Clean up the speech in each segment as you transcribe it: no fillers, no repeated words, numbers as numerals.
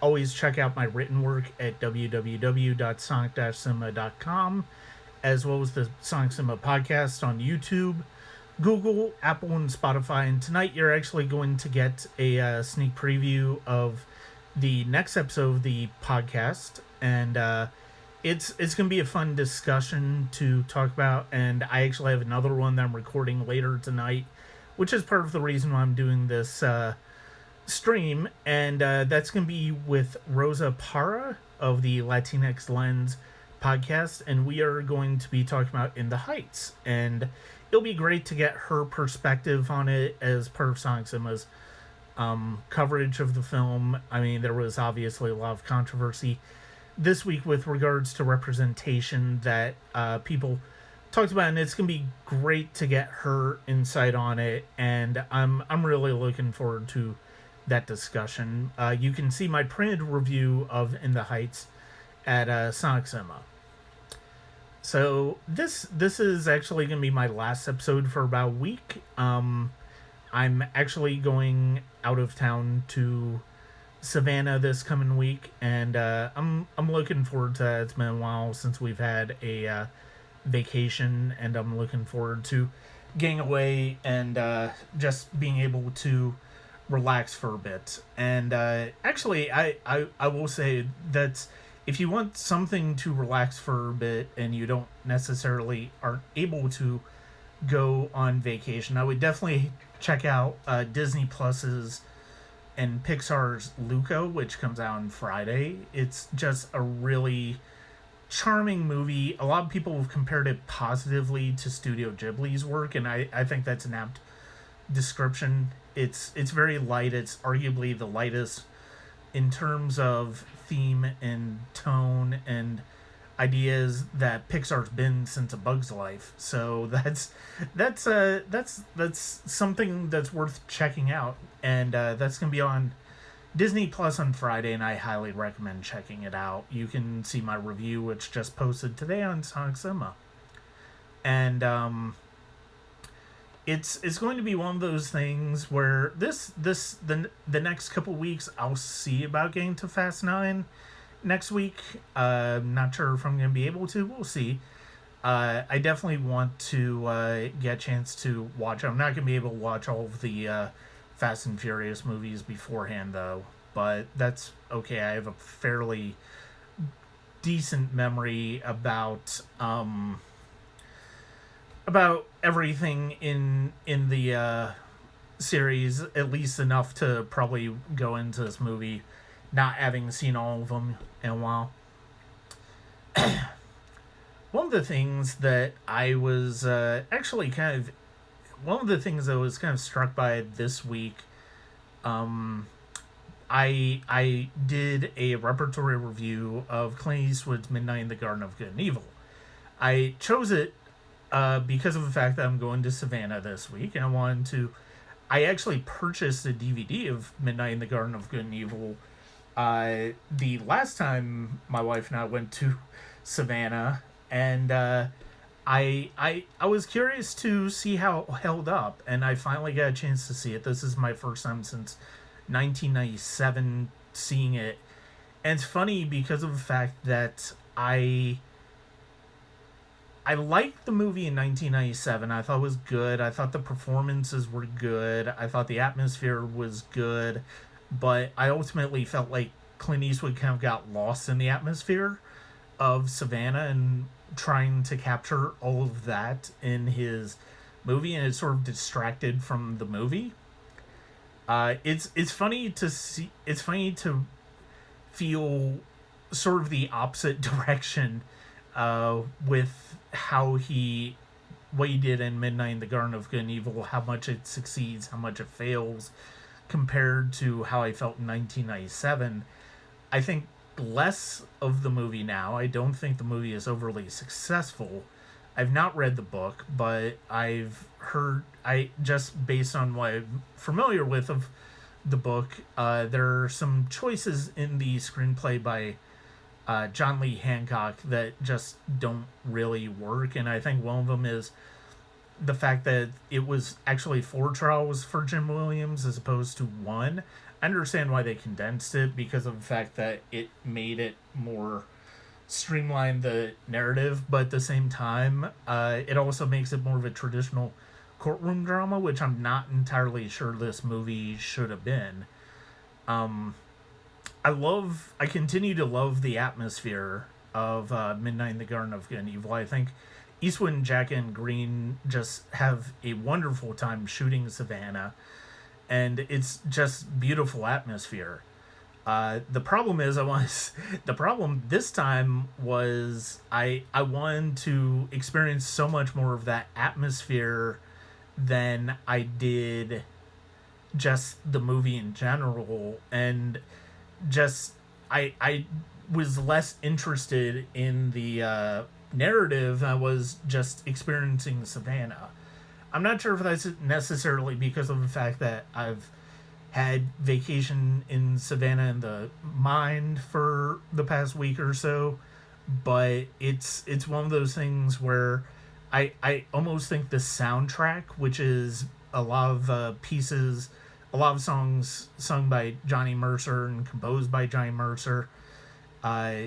always check out my written work at www.sonic-cinema.com, as well as the Sonic Cinema podcast on YouTube, Google, Apple, and Spotify. And tonight you're actually going to get a sneak preview of the next episode of the podcast, and it's going to be a fun discussion to talk about. And I actually have another one that I'm recording later tonight, which is part of the reason why I'm doing this stream, and that's going to be with Rosa Parra of the Latinx Lens podcast, and we are going to be talking about In the Heights, and it'll be great to get her perspective on it as part of Sonic Cinema's coverage of the film. I mean, there was obviously a lot of controversy this week with regards to representation that people talked about, and it's gonna be great to get her insight on it, and I'm really looking forward to that discussion. You can see my printed review of In the Heights at Sonic Cinema. So this is actually gonna be my last episode for about a week. I'm actually going out of town to Savannah this coming week, and I'm looking forward to that. It's been a while since we've had a vacation, and I'm looking forward to getting away and just being able to relax for a bit. And actually, I will say that if you want something to relax for a bit and you don't necessarily aren't able to go on vacation, I would definitely check out Disney Plus's and Pixar's Luca, which comes out on Friday. It's just a really charming movie. A lot of people have compared it positively to Studio Ghibli's work, and I think that's an apt description. It's very light. It's arguably the lightest in terms of theme and tone and ideas that Pixar's been since A Bug's Life. So that's something that's worth checking out, and that's gonna be on Disney Plus on Friday, and I highly recommend checking it out. You can see my review, which just posted today on Sonic Cinema, and it's going to be one of those things where the next couple weeks I'll see about getting to Fast 9 next week. Not sure if I'm going to be able to. We'll see. I definitely want to get a chance to watch. I'm not going to be able to watch all of the Fast and Furious movies beforehand, though. But that's okay. I have a fairly decent memory about everything in the series, at least enough to probably go into this movie not having seen all of them in a while. One of the things that I was actually one of the things I was kind of struck by this week, I did a repertory review of Clint Eastwood's Midnight in the Garden of Good and Evil. I chose it because of the fact that I'm going to Savannah this week, and I actually purchased a DVD of Midnight in the Garden of Good and Evil the last time my wife and I went to Savannah, and I was curious to see how it held up, and I finally got a chance to see it. This is my first time since 1997 seeing it, and it's funny because of the fact that I liked the movie in 1997. I thought it was good. I thought the performances were good. I thought the atmosphere was good. But I ultimately felt like Clint Eastwood kind of got lost in the atmosphere of Savannah and trying to capture all of that in his movie, and it sort of distracted from the movie. It's funny to see. It's funny to feel sort of the opposite direction with what he did in Midnight in the Garden of Good and Evil, how much it succeeds, how much it fails, compared to how I felt in 1997. I think less of the movie now. I don't think the movie is overly successful. I've not read the book, but I've heard, just based on what I'm familiar with of the book, there are some choices in the screenplay by John Lee Hancock that just don't really work, and I think one of them is the fact that it was actually 4 trials for Jim Williams as opposed to 1. I understand why they condensed it because of the fact that it made it more streamline the narrative, but at the same time, it also makes it more of a traditional courtroom drama, which I'm not entirely sure this movie should have been. I continue to love the atmosphere of Midnight in the Garden of Good and Evil. I think Eastwood and Jack and Green just have a wonderful time shooting Savannah, and it's just beautiful atmosphere. The problem is, the problem this time was I wanted to experience so much more of that atmosphere than I did just the movie in general, and just I was less interested in the narrative than I was just experiencing Savannah. I'm not sure if that's necessarily because of the fact that I've had vacation in Savannah in the mind for the past week or so, but it's one of those things where I almost think the soundtrack, which is a lot of pieces, a lot of songs sung by Johnny Mercer and composed by Johnny Mercer, uh,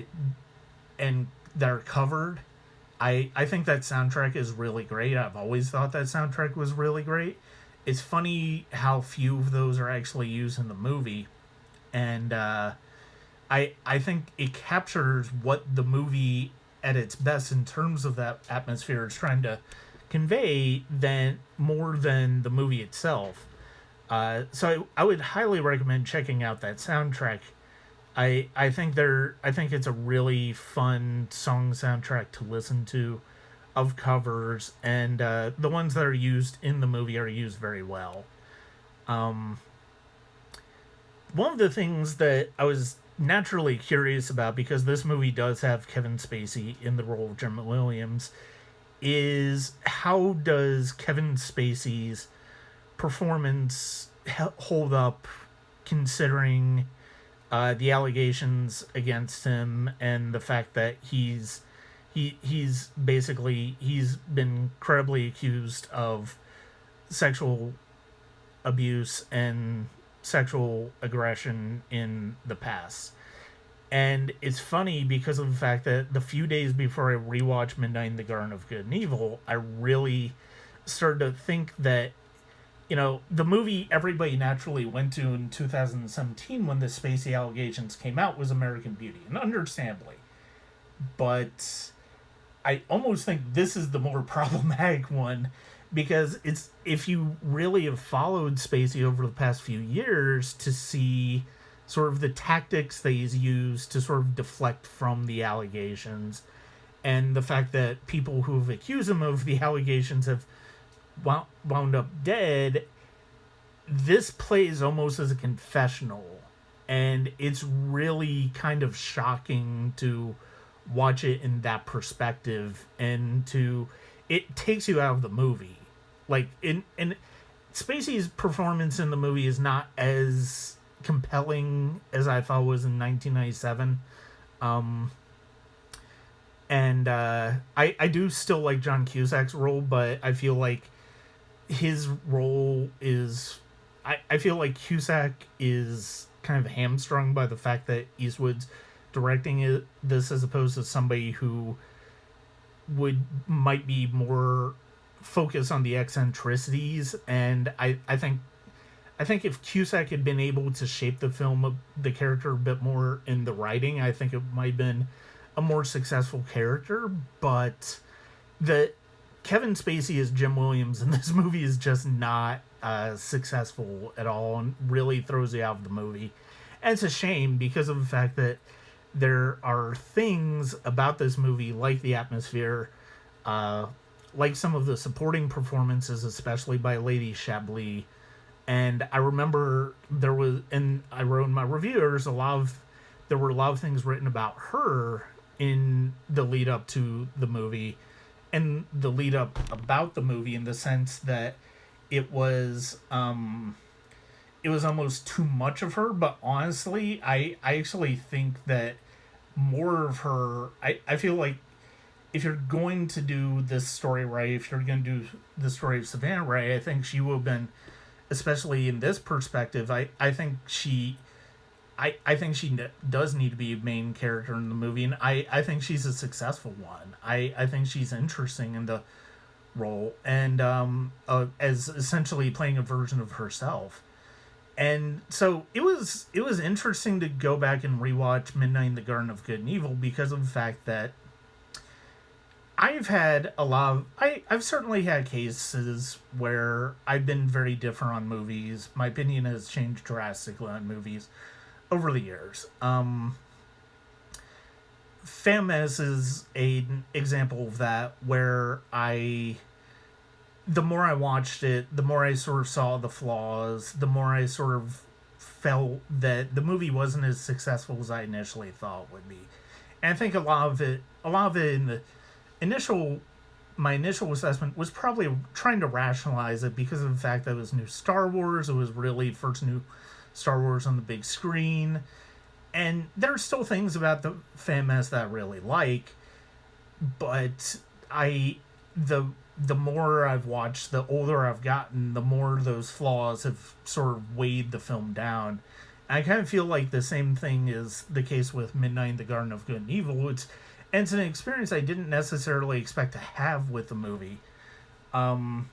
and that are covered. I think that soundtrack is really great. I've always thought that soundtrack was really great. It's funny how few of those are actually used in the movie, and I think it captures what the movie at its best in terms of that atmosphere is trying to convey than more than the movie itself. So I would highly recommend checking out that soundtrack. I think it's a really fun song soundtrack to listen to, of covers, and the ones that are used in the movie are used very well. Um, One of the things that I was naturally curious about, because this movie does have Kevin Spacey in the role of Jim Williams, is how does Kevin Spacey's performance hold up considering the allegations against him and the fact that he's been credibly accused of sexual abuse and sexual aggression in the past. And it's funny because of the fact that the few days before I rewatched Midnight in the Garden of Good and Evil, I really started to think that, the movie everybody naturally went to in 2017 when the Spacey allegations came out was American Beauty, and understandably. But I almost think this is the more problematic one, because it's, if you really have followed Spacey over the past few years to see sort of the tactics that he's used to sort of deflect from the allegations, and the fact that people who have accused him of the allegations have wound up dead, this plays almost as a confessional, and it's really kind of shocking to watch it in that perspective, and it takes you out of the movie. Like, in Spacey's performance in the movie is not as compelling as I thought it was in 1997. And I do still like John Cusack's role, but I feel like his role is... I feel like Cusack is kind of hamstrung by the fact that Eastwood's directing this, as opposed to somebody who might be more focused on the eccentricities. And I think if Cusack had been able to shape the film, the character a bit more in the writing, I think it might have been a more successful character. But the Kevin Spacey as Jim Williams in this movie is just not successful at all, and really throws you out of the movie. And it's a shame, because of the fact that there are things about this movie, like the atmosphere, like some of the supporting performances, especially by Lady Chablis. And I remember and I wrote in my review, there were a lot of things written about her in the lead up to the movie, and the lead up about the movie, in the sense that it was almost too much of her. But honestly, I actually think that more of her, I feel like if you're going to do this story right, if you're going to do the story of Savannah right, I think she would have been especially in this perspective, I think I think she does need to be a main character in the movie, and I think she's a successful one. I think she's interesting in the role, and as essentially playing a version of herself. And so it was interesting to go back and rewatch Midnight in the Garden of Good and Evil because of the fact that I've certainly had cases where I've been very different on movies. My opinion has changed drastically on movies over the years. Phantom Menace is an example of that, where the more I watched it, the more I sort of saw the flaws, the more I sort of felt that the movie wasn't as successful as I initially thought it would be. And I think a lot of it in the initial, my initial assessment was probably trying to rationalize it because of the fact that it was new Star Wars. It was really first new Star Wars on the big screen. And there are still things about the Phantom Menace that I really like, but the more I've watched, the older I've gotten, the more those flaws have sort of weighed the film down. And I kind of feel like the same thing is the case with Midnight in the Garden of Good and Evil. It's an experience I didn't necessarily expect to have with the movie. I'm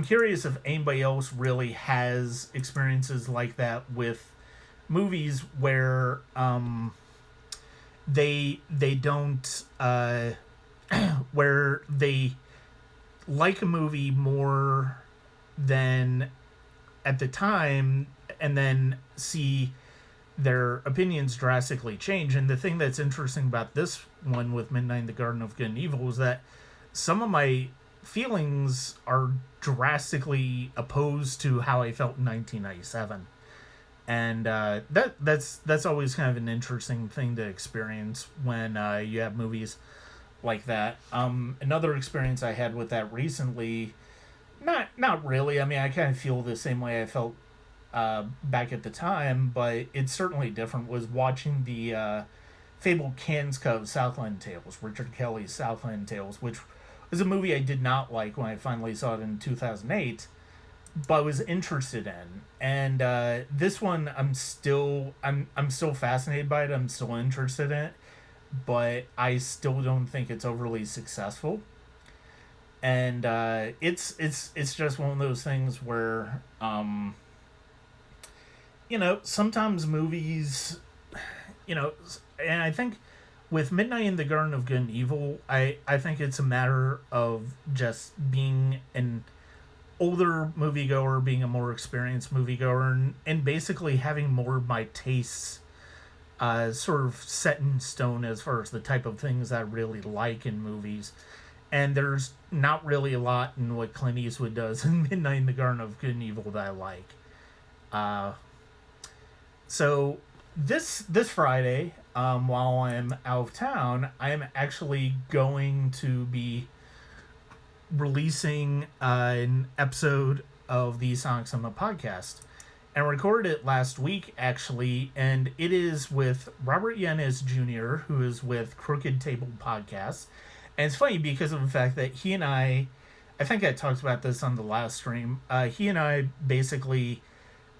curious if anybody else really has experiences like that with movies where they don't where they like a movie more than at the time, and then see their opinions drastically change. And the thing that's interesting about this one with Midnight in the Garden of Good and Evil is that some of my feelings are drastically opposed to how I felt in 1997. And that's always kind of an interesting thing to experience when you have movies like that. Another experience I had with that recently, not really. I mean, I kind of feel the same way I felt back at the time, but it's certainly different. Was watching the fabled Cannes Cut of Southland Tales, Richard Kelly's Southland Tales, which was a movie I did not like when I finally saw it in 2008, but was interested in. And this one, I'm still fascinated by it. I'm still interested in it, but I still don't think it's overly successful. And it's just one of those things where sometimes movies, and I think with Midnight in the Garden of Good and Evil, I think it's a matter of just being an older moviegoer, being a more experienced moviegoer, and basically having more of my tastes sort of set in stone as far as the type of things I really like in movies. And there's not really a lot in what Clint Eastwood does in Midnight in the Garden of Good and Evil that I like. So this Friday, while I'm out of town, I'm actually going to be releasing an episode of the Sonic Cinema podcast. And I recorded it last week, actually, and it is with Robert Yanez Jr., who is with Crooked Table Podcast. And it's funny because of the fact that he and I think I talked about this on the last stream, he and I basically,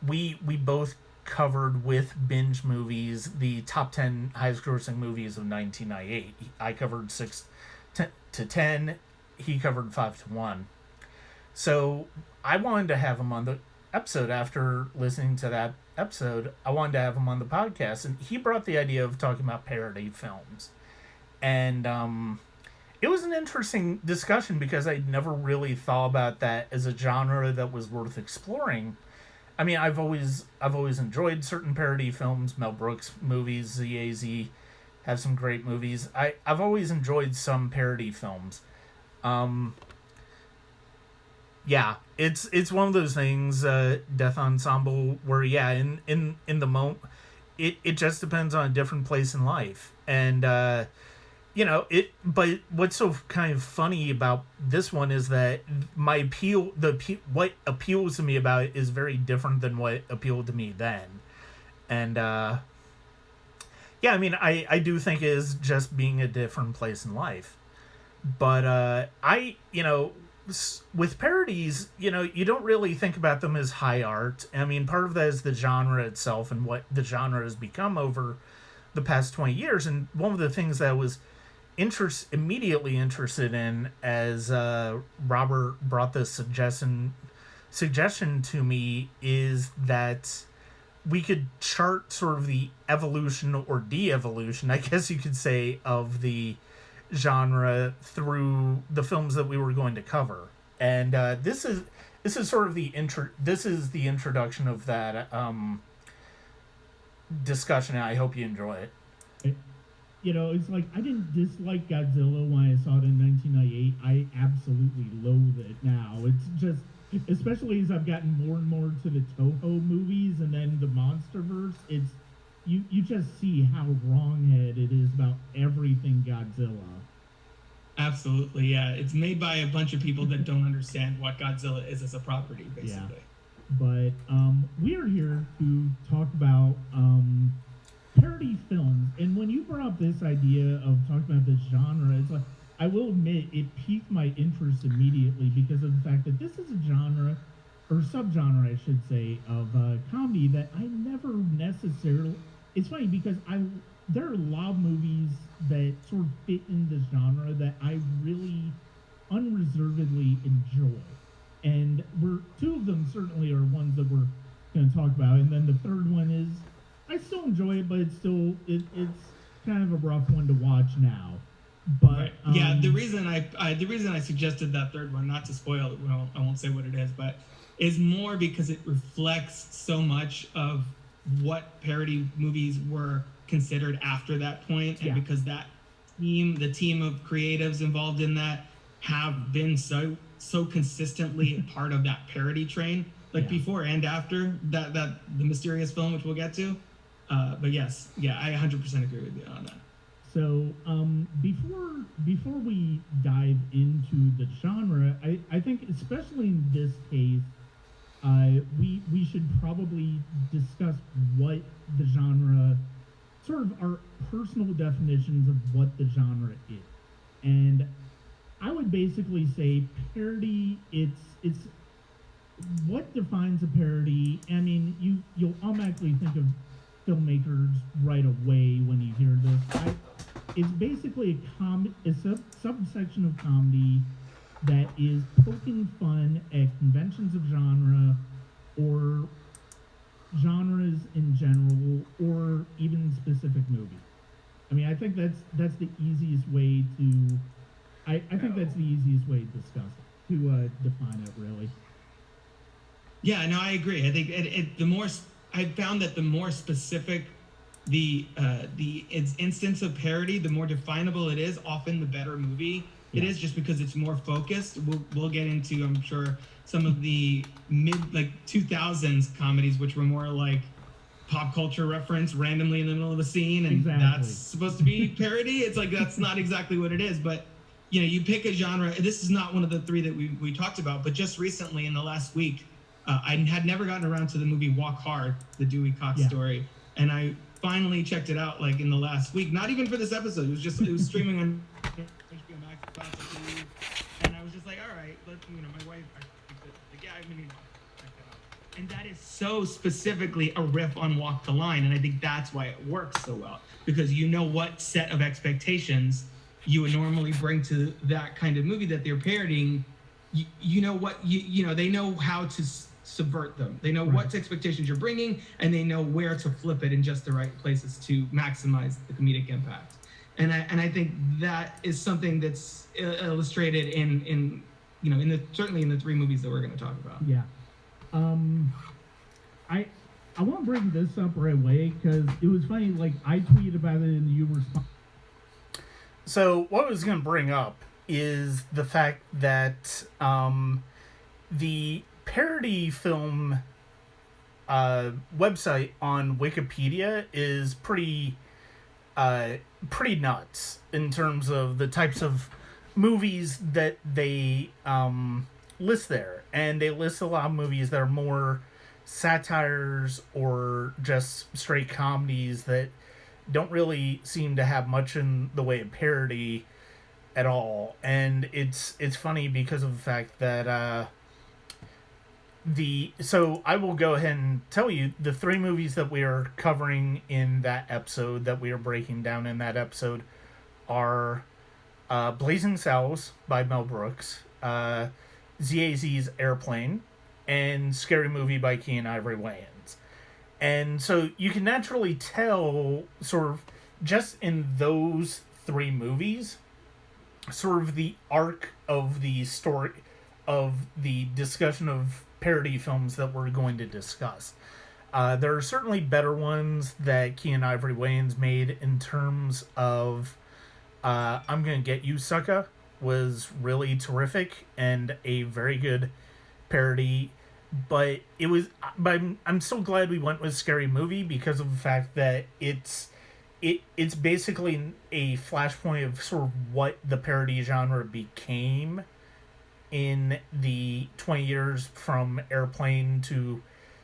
we both covered with binge movies the top 10 highest grossing movies of 1998. I covered 6 to 10, he covered 5 to 1. So I wanted to have him on the episode. After listening to that episode, I wanted to have him on the podcast, and he brought the idea of talking about parody films. And it was an interesting discussion because I'd never really thought about that as a genre that was worth exploring. I mean, I've always enjoyed certain parody films. Mel Brooks movies, ZAZ have some great movies. I've always enjoyed some parody films. Yeah, it's one of those things, Death Ensemble, where in the moment, it just depends on a different place in life. And but what's so kind of funny about this one is that my what appeals to me about it is very different than what appealed to me then. And I mean, I do think it is just being a different place in life. But with parodies, you don't really think about them as high art. I mean, part of that is the genre itself and what the genre has become over the past 20 years. And one of the things that I was immediately interested in as Robert brought this suggestion to me is that we could chart sort of the evolution or de-evolution, I guess you could say, of the genre through the films that we were going to cover. And this is sort of the introduction of that discussion, and I hope you enjoy it. It's like I didn't dislike Godzilla when I saw it in 1998. I absolutely loathe it now. It's just, especially as I've gotten more and more to the Toho movies and then the MonsterVerse, it's you just see how wronghead it is about everything Godzilla. Absolutely, yeah. It's made by a bunch of people that don't understand what Godzilla is as a property, basically. Yeah. But we are here to talk about parody films. And when you brought up this idea of talking about this genre, it's like, I will admit, it piqued my interest immediately because of the fact that this is a genre, or subgenre, I should say, of comedy that I never necessarily... It's funny because there are a lot of movies that sort of fit in this genre that I really unreservedly enjoy. And two of them certainly are ones that we're going to talk about. And then the third one is, I still enjoy it, but it's kind of a rough one to watch now. But yeah, the reason I suggested that third one, not to spoil it, I won't say what it is, but is more because it reflects so much of what parody movies were considered after that point, and because the team of creatives involved in that have been so consistently part of that parody train, before and after that the mysterious film, which we'll get to. But yes, I 100% agree with you on that. So before we dive into the genre, I think especially in this case, we should probably discuss what the genre, sort of our personal definitions of what the genre is. And I would basically say parody, it's what defines a parody. I mean, you'll automatically think of filmmakers right away when you hear this. It's basically a subsection of comedy that is poking fun at conventions of genre or genres in general, or even specific movies. I mean, I think that's the easiest way to. I think that's the easiest way to discuss it, to define it, really. Yeah, no, I agree. I think the more I found that the more specific the instance of parody, the more definable it is, often the better movie it is, just because it's more focused. We'll get into, I'm sure, some of the mid 2000s comedies, which were more like pop culture reference randomly in the middle of a scene, and that's supposed to be parody. It's like, that's not exactly what it is, but you pick a genre. This is not one of the three that we talked about, but just recently in the last week, I had never gotten around to the movie Walk Hard, the Dewey Cox story, and I finally checked it out in the last week. Not even for this episode. It was streaming on HBO Max, and I was just like, all right, my wife, I mean, check that out. And that is so specifically a riff on Walk the Line, and I think that's why it works so well, because what set of expectations you would normally bring to that kind of movie that they're parodying. They know how to subvert them. They know what expectations you're bringing, and they know where to flip it in just the right places to maximize the comedic impact. And I think that is something that's illustrated in certainly in the three movies that we're going to talk about. Yeah. I want to bring this up right away because it was funny. I tweeted about it and you responded. So what I was going to bring up is the fact that the parody film website on Wikipedia is pretty nuts in terms of the types of movies that they list there. And they list a lot of movies that are more satires or just straight comedies that don't really seem to have much in the way of parody at all. And it's funny because of the fact that so I will go ahead and tell you the three movies that we are covering in that episode, that we are breaking down in that episode, are Blazing Saddles by Mel Brooks, ZAZ's Airplane, and Scary Movie by Keanu Ivory Wayans. And so you can naturally tell, sort of, just in those three movies, sort of the arc of the story, of the discussion of parody films that we're going to discuss. There are certainly better ones that Keanu Ivory Wayans made in terms of I'm Gonna Get You, Sucka was really terrific and a very good parody. But I'm so glad we went with Scary Movie because of the fact that it's basically a flashpoint of sort of what the parody genre became in the 20 years from Airplane to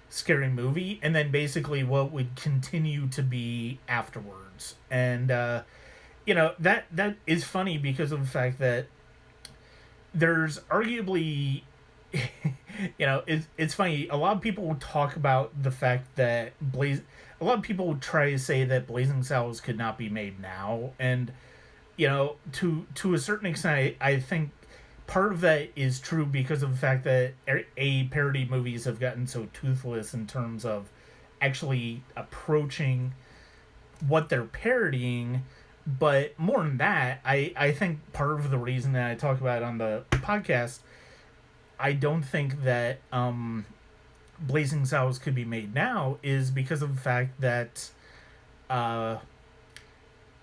Scary Movie, and then basically what would continue to be afterwards. And that is funny because of the fact that there's arguably it's funny. A lot of people talk about the fact that a lot of people try to say that Blazing Saddles could not be made now, and to a certain extent, I think part of that is true because of the fact that parody movies have gotten so toothless in terms of actually approaching what they're parodying. But more than that, I think part of the reason that I talk about it on the podcast, I don't think that Blazing Saddles could be made now is because of the fact that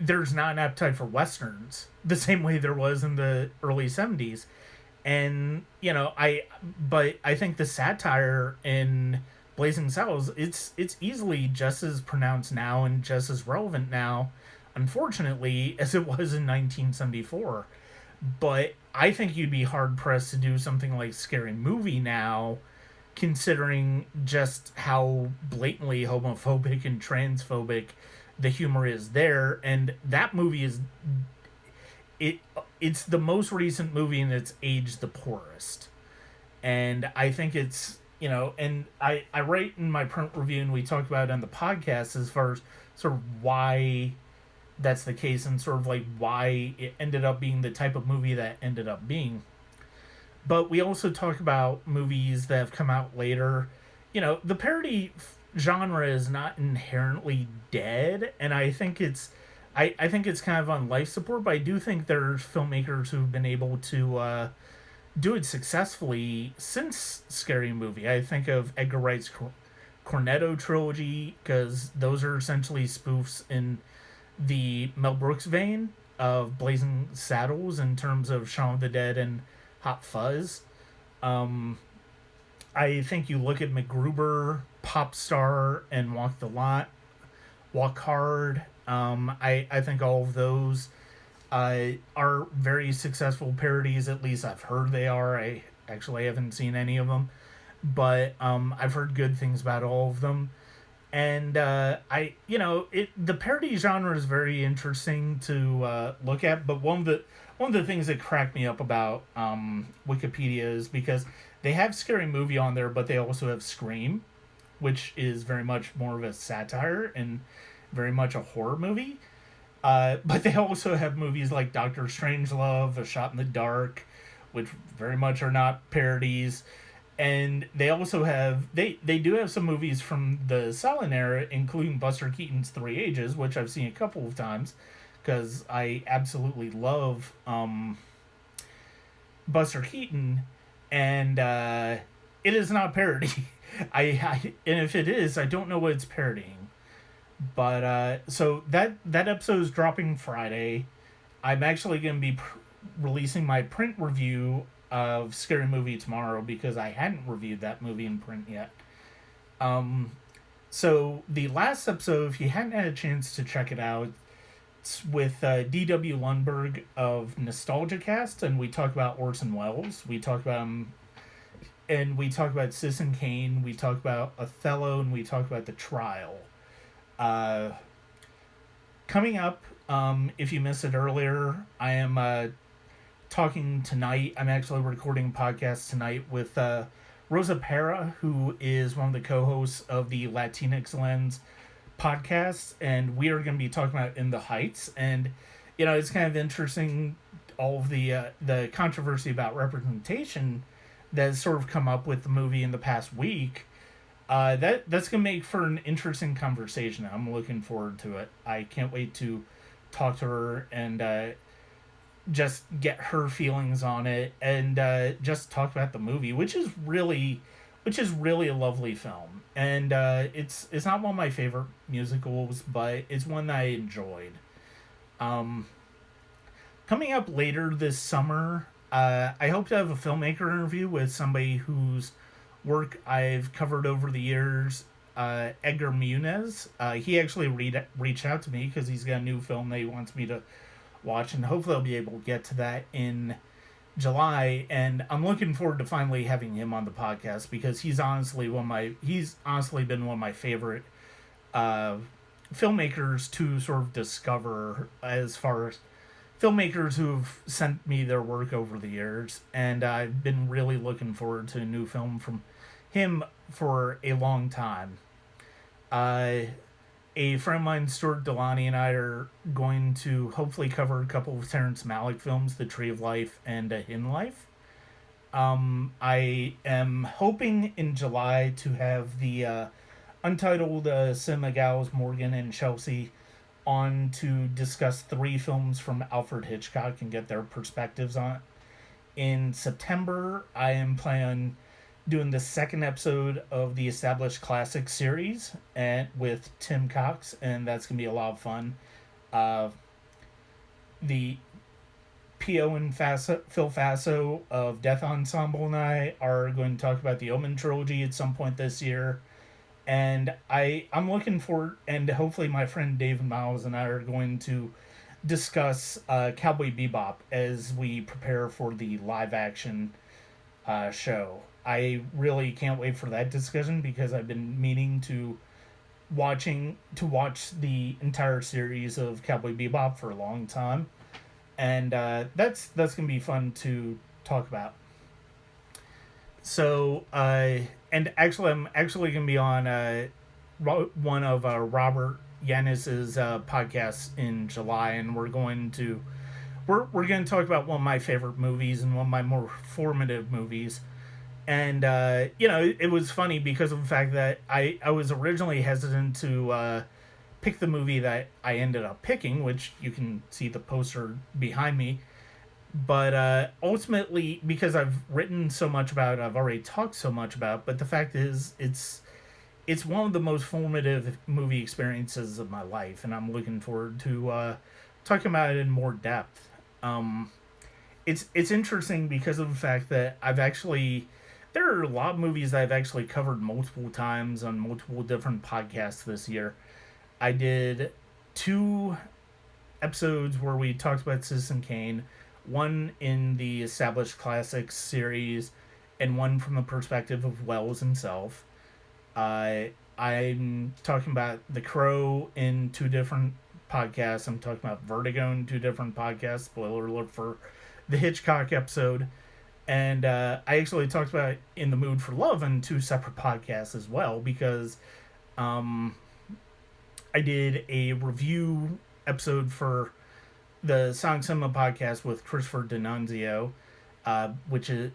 there's not an appetite for westerns the same way there was in the early 70s. And I think the satire in Blazing Saddles, it's easily just as pronounced now and just as relevant now, unfortunately, as it was in 1974. But I think you'd be hard pressed to do something like Scary Movie now, considering just how blatantly homophobic and transphobic the humor is there. And that movie is it's the most recent movie and it's aged the poorest. And I think it's and I write in my print review, and we talk about it on the podcast, as far as sort of why that's the case and sort of like why it ended up being the type of movie that ended up being. But we also talk about movies that have come out later. The parody genre is not inherently dead, and I think it's kind of on life support, but I do think there's filmmakers who've been able to do it successfully since Scary Movie. I think of Edgar Wright's Cornetto trilogy, because those are essentially spoofs in the Mel Brooks vein of Blazing Saddles in terms of Shaun of the Dead and Hot Fuzz. I think you look at MacGruber, Pop Star, and Walk Hard. I think all of those are very successful parodies. At least I've heard they are. I actually haven't seen any of them, but I've heard good things about all of them. And the parody genre is very interesting to look at. But one of the things that cracked me up about Wikipedia is because they have Scary Movie on there, but they also have Scream, which is very much more of a satire and very much a horror movie. But they also have movies like Doctor Strangelove, A Shot in the Dark, which very much are not parodies. And they also have they do have some movies from the silent era, including Buster Keaton's Three Ages, which I've seen a couple of times because I absolutely love Buster Keaton, and it is not parody. And if it is, I don't know what it's parodying. But so that episode is dropping Friday. I'm actually going to be releasing my print review of Scary Movie tomorrow because I hadn't reviewed that movie in print yet. So the last episode, if you hadn't had a chance to check it out, it's with D.W. Lundberg of Nostalgia Cast, and we talk about Orson Welles. We talk about him, and we talk about Citizen Kane. We talk about Othello, and we talk about The Trial. Coming up, if you missed it earlier, I am talking tonight. I'm actually recording a podcast tonight with Rosa Pera, who is one of the co-hosts of the Latinx Lens podcast, and we are going to be talking about In the Heights. And it's kind of interesting, all of the controversy about representation that has sort of come up with the movie in the past week. That's gonna make for an interesting conversation. I'm looking forward to it. I can't wait to talk to her and just get her feelings on it, and just talk about the movie, which is really a lovely film. And it's not one of my favorite musicals, but it's one that I enjoyed. Coming up later this summer, I hope to have a filmmaker interview with somebody whose work I've covered over the years, Edgar Munez. He actually reached out to me because he's got a new film that he wants me to watch, and hopefully I'll be able to get to that in July. And I'm looking forward to finally having him on the podcast, because he's honestly been one of my favorite filmmakers to sort of discover, as far as filmmakers who've sent me their work over the years. And I've been really looking forward to a new film from him for a long time. A friend of mine, Stuart Delani, and I are going to hopefully cover a couple of Terrence Malick films, The Tree of Life and In Life. I am hoping in July to have the Untitled Cinema Gals, Morgan and Chelsea, on to discuss 3 films from Alfred Hitchcock and get their perspectives on it. In September, I am planning on doing the second episode of the Established Classics series with Tim Cox, and that's going to be a lot of fun. The P.O. and Phil Faso of Death Ensemble and I are going to talk about the Omen trilogy at some point this year. And I'm looking forward, and hopefully my friend David Miles and I are going to discuss Cowboy Bebop as we prepare for the live action show. I really can't wait for that discussion, because I've been meaning to watch the entire series of Cowboy Bebop for a long time, and that's gonna be fun to talk about. So, and actually, I'm actually gonna be on one of Robert Yanis's podcasts in July, and we're going to talk about one of my favorite movies and one of my more formative movies. And it was funny because of the fact that I was originally hesitant to pick the movie that I ended up picking, which you can see the poster behind me. But ultimately, because I've written so much about it, I've already talked so much about it, but the fact is, it's one of the most formative movie experiences of my life, and I'm looking forward to talking about it in more depth. It's interesting because of the fact that there are a lot of movies that I've actually covered multiple times on multiple different podcasts this year. I did 2 episodes where we talked about Citizen Kane, one in the Established Classics series, and one from the perspective of Wells himself. I'm talking about The Crow in 2 different podcasts. I'm talking about Vertigo in 2 different podcasts. Spoiler alert for the Hitchcock episode. And I actually talked about In the Mood for Love in 2 separate podcasts as well, because I did a review episode for the Sonic Cinema podcast with Christopher D'Annunzio, which is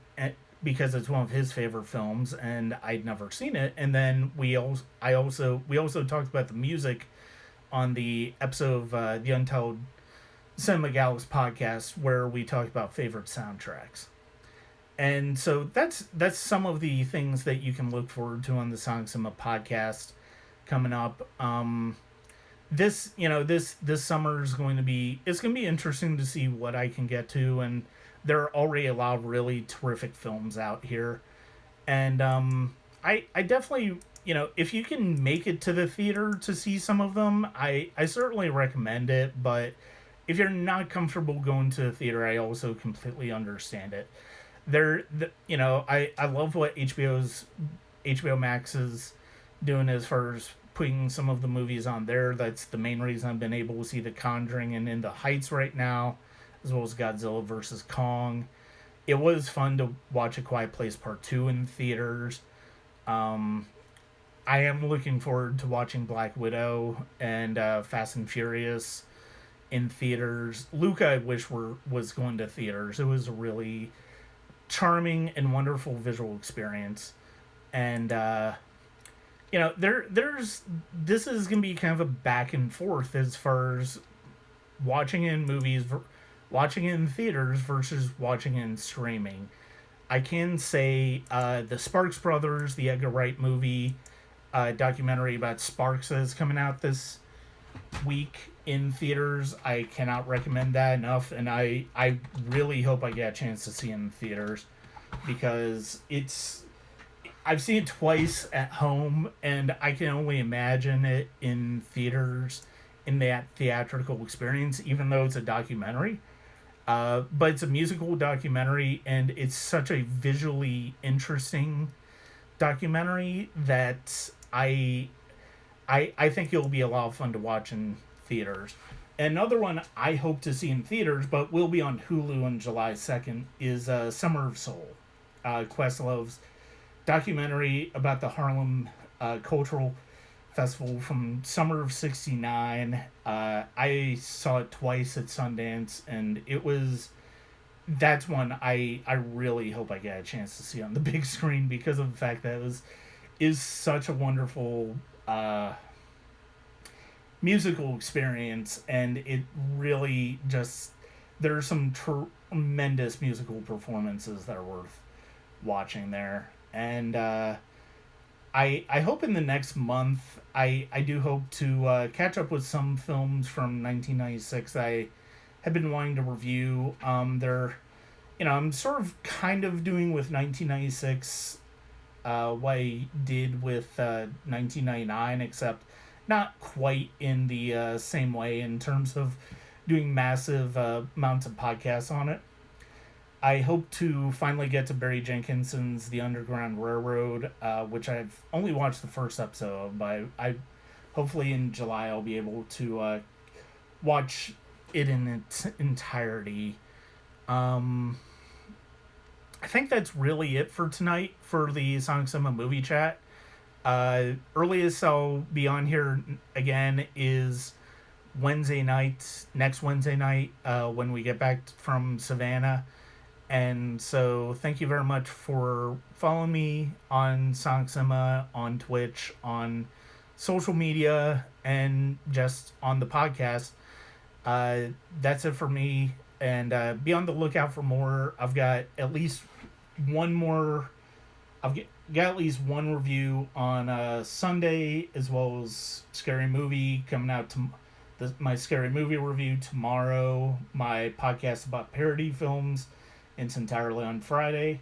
because it's one of his favorite films, and I'd never seen it. And then we also talked about the music on the episode of the Untold Cinema Galaxy podcast, where we talked about favorite soundtracks. And so that's some of the things that you can look forward to on the Sonic Cinema podcast coming up. This summer is going to be interesting to see what I can get to, and there are already a lot of really terrific films out here. And I definitely, if you can make it to the theater to see some of them, I certainly recommend it. But if you're not comfortable going to the theater, I also completely understand it. I love what HBO Max is doing as far as putting some of the movies on there. That's the main reason I've been able to see The Conjuring and In the Heights right now. as well as Godzilla vs. Kong. It was fun to watch A Quiet Place Part 2 in theaters. I am looking forward to watching Black Widow and Fast and Furious in theaters. Luca, I wish was going to theaters. It was a really charming and wonderful visual experience. And there's this is gonna be kind of a back and forth as far as watching in movies, watching in theaters versus watching in streaming. I can say the Sparks Brothers, the Edgar Wright movie, documentary about Sparks that is coming out this week in theaters. I cannot recommend that enough, and I really hope I get a chance to see it in theaters, because I've seen it twice at home, and I can only imagine it in theaters, in that theatrical experience, even though it's a documentary. But it's a musical documentary, and it's such a visually interesting documentary that I think it'll be a lot of fun to watch in theaters. Another one I hope to see in theaters, but will be on Hulu on July 2nd, is Summer of Soul. Questlove's documentary about the Harlem Cultural Festival from summer of '69. I saw it twice at Sundance, and that's one I really hope I get a chance to see on the big screen, because of the fact that is such a wonderful musical experience, and it really just, there are some tremendous musical performances that are worth watching there. And I hope in the next month, I do hope to catch up with some films from 1996 that I have been wanting to review. I'm sort of kind of doing with 1996 what I did with 1999, except not quite in the same way in terms of doing massive amounts of podcasts on it. I hope to finally get to Barry Jenkinson's The Underground Railroad, which I've only watched the first episode of, but I hopefully in July I'll be able to watch it in its entirety. I think that's really it for tonight for the Sonic Cinema movie chat. Earliest I'll be on here again is next Wednesday night, when we get back from Savannah. And so thank you very much for following me on Sonic Cinema, on Twitch, on social media, and just on the podcast. That's it for me. And be on the lookout for more. I've got at least one more. I've got at least one review on Sunday, as well as Scary Movie coming out to my Scary Movie review tomorrow. My podcast about parody films. It's entirely on Friday.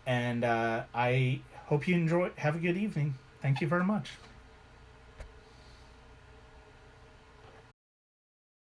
And I hope you enjoy. Have a good evening. Thank you very much.